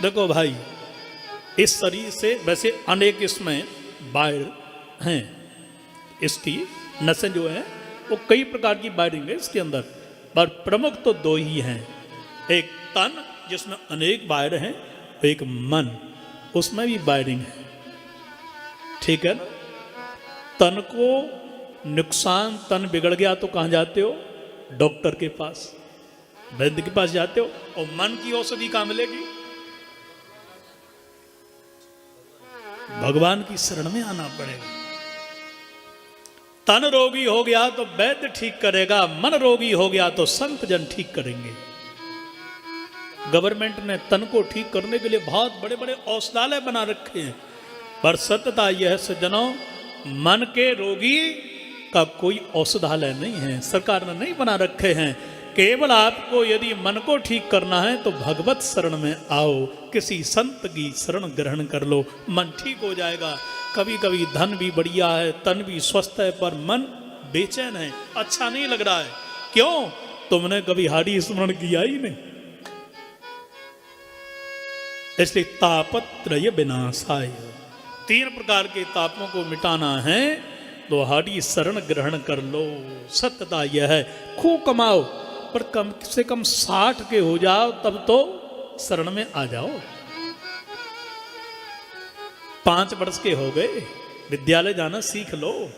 देखो भाई, इस शरीर से वैसे अनेक इसमें वायर हैं, इसकी नसें जो हैं वो कई प्रकार की वायरिंग है इसके अंदर, पर प्रमुख तो दो ही हैं। एक तन जिसमें अनेक वायर हैं, एक मन उसमें भी वायरिंग है, ठीक है ना। तन को नुकसान, तन बिगड़ गया तो कहाँ जाते हो? डॉक्टर के पास, वैद्य के पास जाते हो। और मन की औषधि कहाँ मिलेगी? भगवान की शरण में आना पड़ेगा। तन रोगी हो गया तो वैद्य ठीक करेगा, मन रोगी हो गया तो संत जन ठीक करेंगे। गवर्नमेंट ने तन को ठीक करने के लिए बहुत बड़े बड़े औषधालय बना रखे हैं, पर सत्यता यह सज्जनों, मन के रोगी का कोई औषधालय नहीं है, सरकार ने नहीं बना रखे हैं। केवल आपको यदि मन को ठीक करना है तो भगवत शरण में आओ, किसी संत की शरण ग्रहण कर लो, मन ठीक हो जाएगा। कभी कभी धन भी बढ़िया है, तन भी स्वस्थ है, पर मन बेचैन है, अच्छा नहीं लग रहा है। क्यों? तुमने कभी हरि स्मरण किया ही नहीं। इसलिए तापत्रय विनाशाय, 3 प्रकार के तापों को मिटाना है तो हरि शरण ग्रहण कर लो। सत्यता यह है, खूब कमाओ पर कम से कम 60 के हो जाओ, तब तो शरण में आ जाओ। 5 वर्ष के हो गए, विद्यालय जाना सीख लो।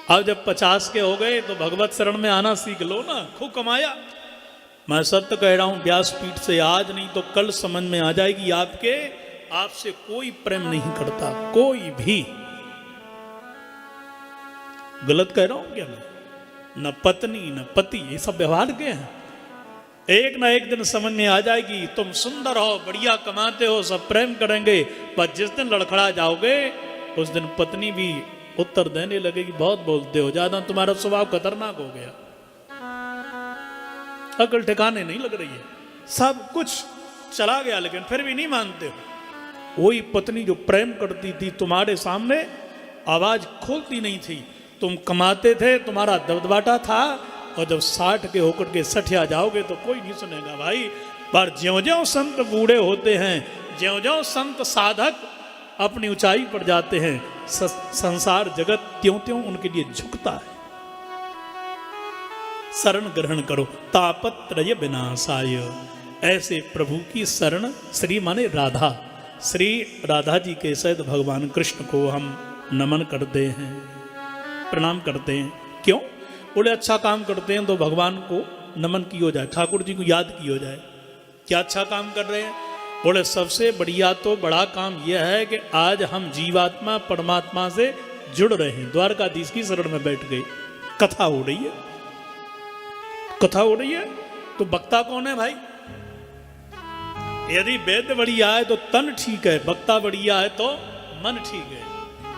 अब जब 50 के हो गए तो भगवत शरण में आना सीख लो ना। खूब कमाया, मैं सत्य कह रहा हूं, व्यासपीठ से आज नहीं तो कल समझ में आ जाएगी आपके, आपसे कोई प्रेम नहीं करता, कोई भी। गलत कह रहा हूं क्या मैं? न पत्नी न पति, ये सब व्यवहार के हैं। एक ना एक दिन समझ में आ जाएगी, तुम सुंदर हो, बढ़िया कमाते हो, सब प्रेम करेंगे, पर जिस दिन लड़खड़ा जाओगे उस दिन पत्नी भी उत्तर देने लगेगी, बहुत बोलते हो, ज्यादा तुम्हारा स्वभाव खतरनाक हो गया, अकल ठिकाने नहीं लग रही है, सब कुछ चला गया लेकिन फिर भी नहीं मानते हो। वही पत्नी जो प्रेम करती थी तुम्हारे सामने आवाज खोलती नहीं थी, तुम कमाते थे, तुम्हारा दबदबाटा था, और जब 60 के होकर के 60 जाओगे तो कोई नहीं सुनेगा भाई। पर ज्यों ज्यों संत बूढ़े होते हैं, ज्यों ज्यों संत साधक अपनी ऊंचाई पर जाते हैं, संसार जगत त्यों त्यों उनके लिए झुकता है। शरण ग्रहण करो, तापत्रय विनाशाय। ऐसे प्रभु की शरण, श्री माने राधा, श्री राधा जी के सहित भगवान कृष्ण को हम नमन करते हैं, प्रणाम करते हैं। क्यों? बोले अच्छा काम करते हैं तो भगवान को नमन की हो जाए, ठाकुर जी को याद की हो जाए। क्या अच्छा काम कर रहे हैं? बोले सबसे बढ़िया तो बड़ा काम यह है कि आज हम जीवात्मा परमात्मा से जुड़ रहे हैं, द्वारकाधीश की शरण में बैठ गए, कथा हो रही है, कथा हो रही है। तो वक्ता कौन है भाई? यदि वेद बढ़िया है तो तन ठीक है, वक्ता बढ़िया है तो मन ठीक है।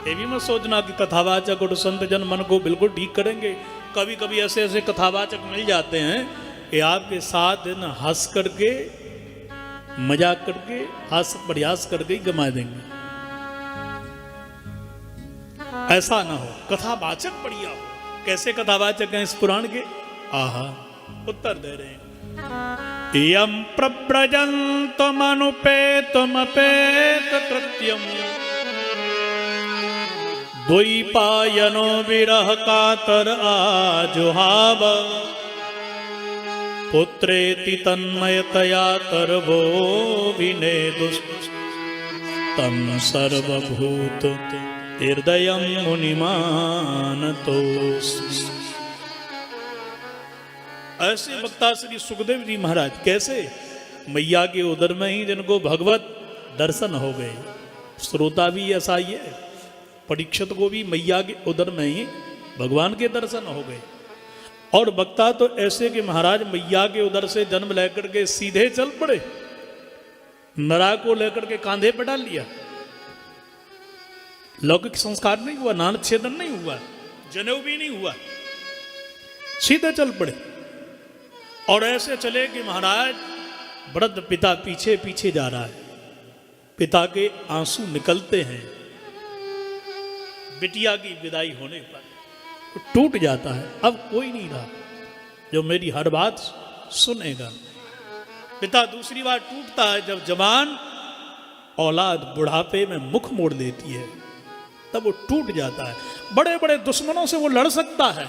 ये भी मत सोचना कि कथावाचक और संत जन मन को बिल्कुल ठीक करेंगे। कभी कभी ऐसे ऐसे कथावाचक मिल जाते हैं कि आपके साथ दिन हंस करके, मजाक करके, हास प्रयास करके ही गमा देंगे। ऐसा ना हो, कथावाचक बढ़िया हो। कैसे कथावाचक हैं इस पुराण के? आहा, उत्तर दे रहे हैं। यम प्रव्रजन्तमनुपेतमपेत कृत्यम द्वैपायनो विरह कातर आजुहाव पुत्रेति तन्मयतया तरवो विनेदुस्तम सर्वभूत हृदयं मुनिमानतोऽस्मि। ऐसे वक्ता श्री सुखदेव जी महाराज, कैसे? मैया के उदर में ही जिनको भगवत दर्शन हो गए। श्रोता भी ऐसा ही है, परीक्षित को भी मैया के उदर में ही भगवान के दर्शन हो गए। और वक्ता तो ऐसे कि महाराज मैया के उदर से जन्म लेकर के सीधे चल पड़े, नरा को लेकर के कांधे पर डाल लिया, लौकिक संस्कार नहीं हुआ, नान छेदन नहीं हुआ, जनेऊ भी नहीं हुआ, सीधे चल पड़े। और ऐसे चले कि महाराज वृद्ध पिता पीछे पीछे जा रहा है, पिता के आंसू निकलते हैं। बिटिया की विदाई होने पर तो टूट जाता है, अब कोई नहीं रहा जो मेरी हर बात सुनेगा। पिता दूसरी बार टूटता है जब जवान औलाद बुढ़ापे में मुख मोड़ लेती है, तब वो टूट जाता है। बड़े बड़े दुश्मनों से वो लड़ सकता है,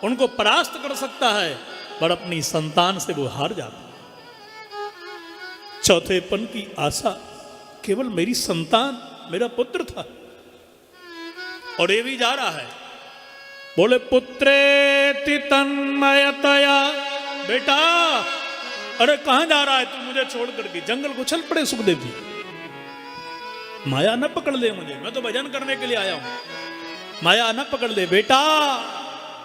उनको परास्त कर सकता है, पर अपनी संतान से वो हार जाता है। चौथेपन की आशा केवल मेरी संतान, मेरा पुत्र था, और ये भी जा रहा है, बोले पुत्रेति तन्मयतया, बेटा अरे कहां जा रहा है तू मुझे छोड़ करके? जंगल को चल पड़े सुखदेव जी, माया न पकड़ ले मुझे, मैं तो भजन करने के लिए आया हूं, माया न पकड़ ले बेटा।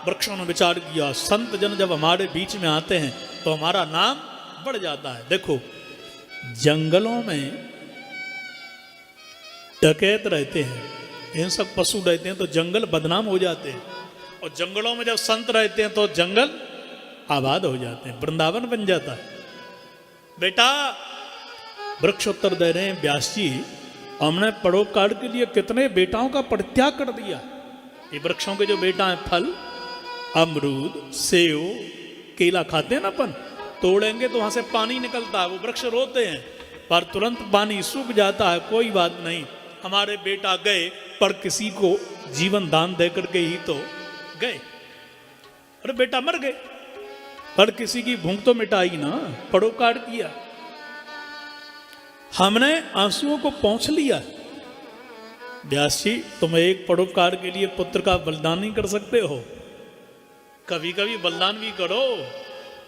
वृक्षों ने विचार किया, संत जन जब हमारे बीच में आते हैं तो हमारा नाम बढ़ जाता है। देखो जंगलों में डकैत रहते हैं, हिंसक पशु रहते हैं तो जंगल बदनाम हो जाते हैं, और जंगलों में जब संत रहते हैं तो जंगल आबाद हो जाते हैं, वृंदावन बन जाता है। बेटा वृक्ष उत्तर दे रहे हैं, व्यास जी हमने परोपकार के लिए कितने बेटाओं का परित्याग कर दिया। ये वृक्षों के जो बेटा हैं, फल अमरूद सेव केला खाते हैं ना अपन, तोड़ेंगे तो वहां से पानी निकलता है, वो वृक्ष रोते हैं पर तुरंत पानी सूख जाता है, कोई बात नहीं, हमारे बेटा गए पर किसी को जीवन दान दे करके ही तो गए। अरे बेटा मर गए पर किसी की भूख तो मिटाई ना, परोपकार किया, हमने आंसुओं को पहुंच लिया। व्यास जी तुम एक परोपकार के लिए पुत्र का बलिदान नहीं कर सकते हो, कभी कभी बलिदान भी करो।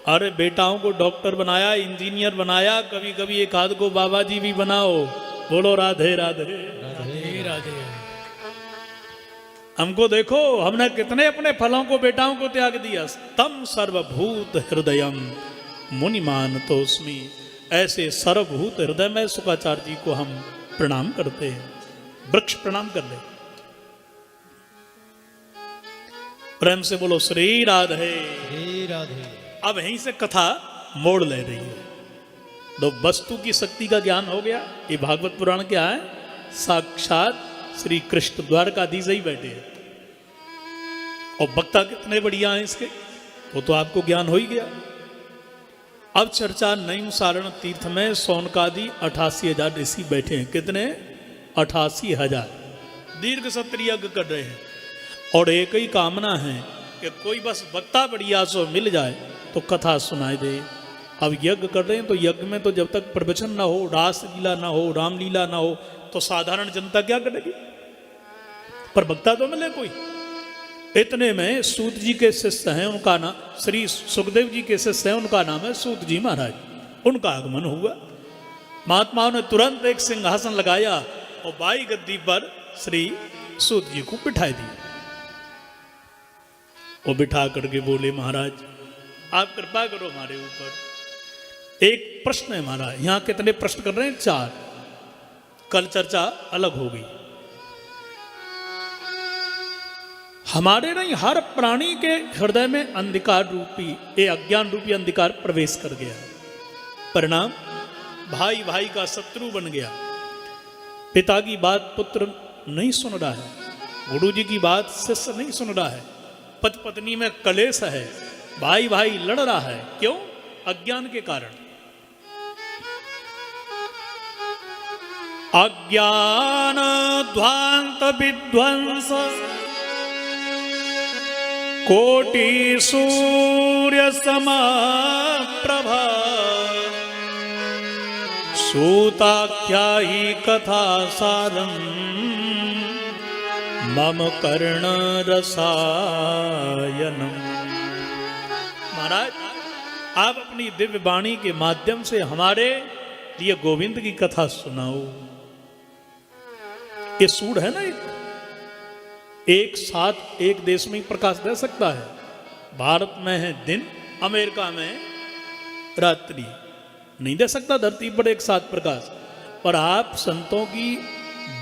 अरे बेटाओं को डॉक्टर बनाया, इंजीनियर बनाया, कभी कभी एक आध को बाबा जी भी बनाओ। बोलो राधे राधे राधे राधे। हमको देखो, हमने कितने अपने फलों को बेटाओं को त्याग दिया। तम सर्वभूत हृदयम मुनिमान तोस्मी, ऐसे सर्वभूत हृदय में शुकाचार्य जी को हम प्रणाम करते हैं। वृक्ष प्रणाम कर ले, प्रेम से बोलो श्री राधे राधे। अब यहीं से कथा मोड़ ले रही है, तो वस्तु की शक्ति का ज्ञान हो गया। ये भागवत पुराण क्या है? साक्षात श्री कृष्ण द्वारकाधीश ही बैठे हैं, और वक्ता कितने बढ़िया हैं इसके, वो तो आपको ज्ञान हो ही गया। अब चर्चा नई सारण तीर्थ में सौनकादि 88,000 ऋषि बैठे हैं। कितने? 88,000 दीर्घ सत्र यज्ञ कर रहे हैं, और एक ही कामना है कि कोई बस वक्ता बढ़िया सो मिल जाए तो कथा सुनाई दे। अब यज्ञ कर रहे हैं तो यज्ञ में तो जब तक प्रवचन ना हो, रास लीला ना हो, रामलीला ना हो, तो साधारण जनता क्या करेगी? पर वक्ता तो मिले कोई। इतने में सूत जी के शिष्य हैं, उनका नाम श्री सुखदेव जी के शिष्य हैं, उनका नाम है सूत जी महाराज। उनका आगमन हुआ, महात्माओं ने तुरंत एक सिंहासन लगाया और बाई गद्दी पर श्री सूत जी को बिठाई दी। वो बिठा करके बोले, महाराज आप कृपा करो हमारे ऊपर। एक प्रश्न है हमारा, यहां कितने प्रश्न कर रहे हैं? 4। कल चर्चा अलग हो गई। हमारे नहीं, हर प्राणी के हृदय में अंधकार रूपी, ये अज्ञान रूपी अंधकार प्रवेश कर गया। परिणाम भाई भाई का शत्रु बन गया। पिता की बात पुत्र नहीं सुन रहा है, गुरु जी की बात शिष्य नहीं सुन रहा है, पति पत्नी में कलेश है, भाई भाई लड़ रहा है। क्यों? अज्ञान के कारण। अज्ञान ध्वांत विध्वंस कोटि सूर्य समाप्रभा, सूताख्या ही कथा सारम मम कर्ण रसायनम। महाराज आप अपनी दिव्य वाणी के माध्यम से हमारे लिए गोविंद की कथा सुनाओ। ये सूढ़ है ना, एक साथ एक देश में ही प्रकाश दे सकता है। भारत में है दिन, अमेरिका में रात्रि, नहीं दे सकता धरती पर एक साथ प्रकाश। और आप संतों की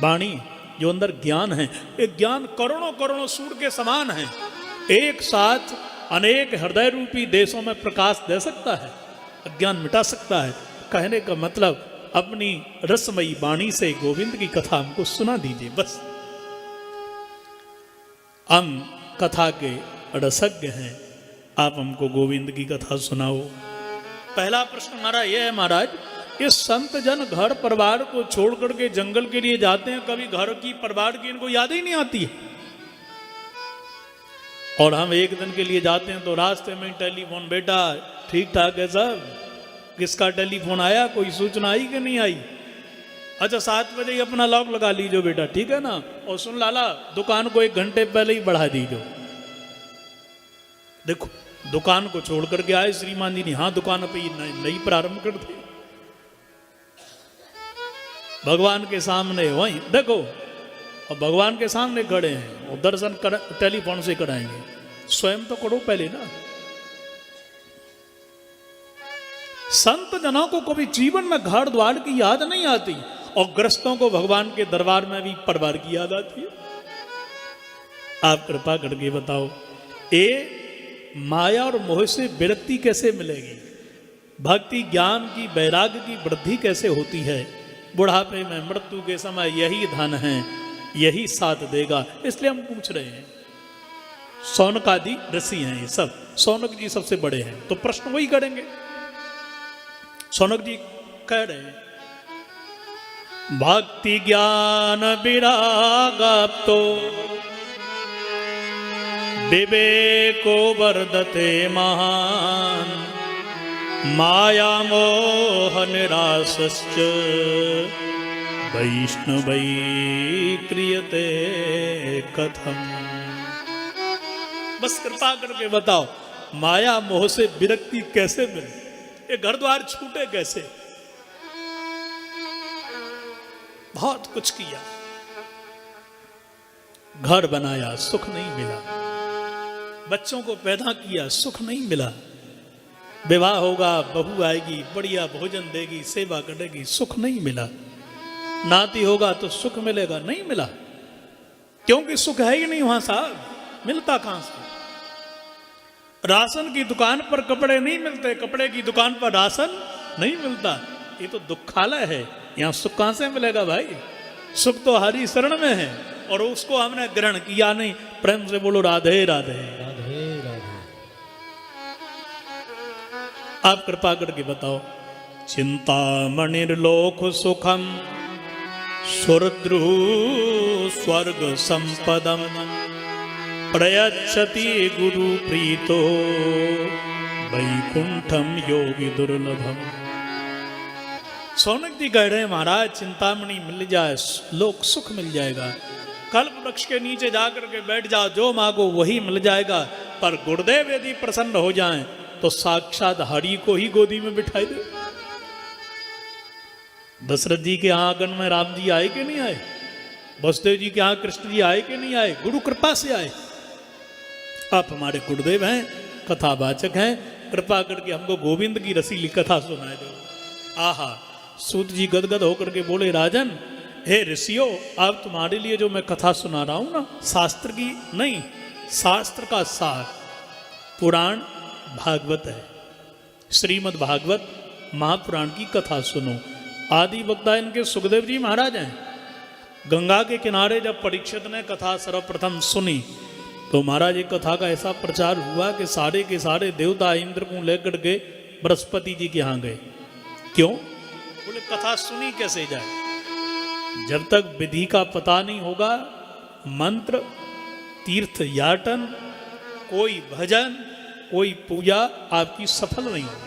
वाणी जो अंदर ज्ञान है, एक ज्ञान करोड़ों करोड़ों सूर्य के समान है, एक साथ अनेक हृदय रूपी देशों में प्रकाश दे सकता है, अज्ञान मिटा सकता है। कहने का मतलब अपनी रसमयी वाणी से गोविंद की कथा हमको सुना दीजिए बस। हम कथा के रसज्ञ हैं, आप हमको गोविंद की कथा सुनाओ। पहला प्रश्न हमारा यह है महाराज, ये संत जन घर परिवार को छोड़ करके जंगल के लिए जाते हैं, कभी घर की परिवार की इनको याद ही नहीं आती है। और हम एक दिन के लिए जाते हैं तो रास्ते में टेलीफोन, बेटा ठीक ठाक है सब, किसका टेलीफोन आया, कोई सूचना आई कि नहीं आई? अच्छा 7 बजे ही अपना लॉक लगा लीजिए बेटा, ठीक है ना। और सुन लाला, दुकान को 1 घंटे पहले ही बढ़ा दीजिए। देखो दुकान को छोड़ करके आए श्रीमान जी ने, हाँ दुकान पे नई प्रारंभ कर दी। भगवान के सामने वहीं देखो, और भगवान के सामने खड़े हैं और दर्शन टेलीफोन से कराएंगे, स्वयं तो करो पहले ना। संत जनों को कभी जीवन में घर द्वार की याद नहीं आती, और ग्रस्तों को भगवान के दरबार में भी परिवार की याद आती है। आप कृपा करके बताओ, ये माया और मोह से विरक्ति कैसे मिलेगी? भक्ति ज्ञान की वैराग्य की वृद्धि कैसे होती है? बुढ़ापे में मृत्यु के समय यही धन है, यही साथ देगा। इसलिए हम पूछ रहे हैं। सौनक आदि ऋषि हैं ये सब, सौनक जी सबसे बड़े हैं, तो प्रश्न वही करेंगे। सौनक जी कह रहे हैं, भक्ति ज्ञान विरागाप्तो विवेको वर्धते महान, माया मोह निरासश्च वैष्णवै क्रियते कथम। बस कृपा करके बताओ, माया मोह से विरक्ति कैसे मिले? ये घर द्वार छूटे कैसे? बहुत कुछ किया, घर बनाया, सुख नहीं मिला। बच्चों को पैदा किया, सुख नहीं मिला। विवाह होगा, बहू आएगी, बढ़िया भोजन देगी, सेवा करेगी, सुख नहीं मिला। नाती होगा तो सुख मिलेगा, नहीं मिला, क्योंकि सुख है ही नहीं वहां साहब, मिलता कहां से? राशन की दुकान पर कपड़े नहीं मिलते, कपड़े की दुकान पर राशन नहीं मिलता। ये तो दुखालय है, यहाँ सुख कहां से मिलेगा भाई? सुख तो हरि शरण में है, और उसको हमने ग्रहण किया नहीं। प्रेम से बोलो राधे राधे राधे राधे। आप कृपा करके बताओ, चिंतामणिर्लोक सुखम सुरद्रु स्वर्ग संपदम प्रयच्छति गुरु प्रीतो वैकुंठम योगी दुर्लभम। सौनक जी कह रहे हैं, महाराज चिंतामणि मिल जाए, लोक सुख मिल जाएगा। कल्प वृक्ष के नीचे जाकर के बैठ जाओ, जो मांगो वही मिल जाएगा। पर गुरुदेव यदि प्रसन्न हो जाएं तो साक्षात हरि को ही गोदी में बिठाई दे। दशरथ जी के आंगन में राम जी आए कि नहीं आए? वसुदेव जी के यहाँ कृष्ण जी आए कि नहीं आए? गुरु कृपा से आए। आप हमारे गुरुदेव हैं, कथावाचक हैं, कृपा करके हमको गोविंद की रसीली कथा सुनाए दो। आहा, सूत जी गदगद होकर के बोले, राजन हे ऋषियों, आप तुम्हारे लिए जो मैं कथा सुना रहा हूं ना, शास्त्र की नहीं, शास्त्र का सार पुराण भागवत है। श्रीमद् भागवत महापुराण की कथा सुनो। आदि वक्ता इनके सुखदेव जी महाराज हैं। गंगा के किनारे जब परीक्षित ने कथा सर्वप्रथम सुनी तो महाराज एक कथा का ऐसा प्रचार हुआ कि सारे के सारे देवता इंद्र को लेकर के बृहस्पति जी के यहाँ गए। क्यों? बोले कथा सुनी कैसे जाए? जब तक विधि का पता नहीं होगा, मंत्र, तीर्थ याटन, कोई भजन, कोई पूजा आपकी सफल नहीं होगी।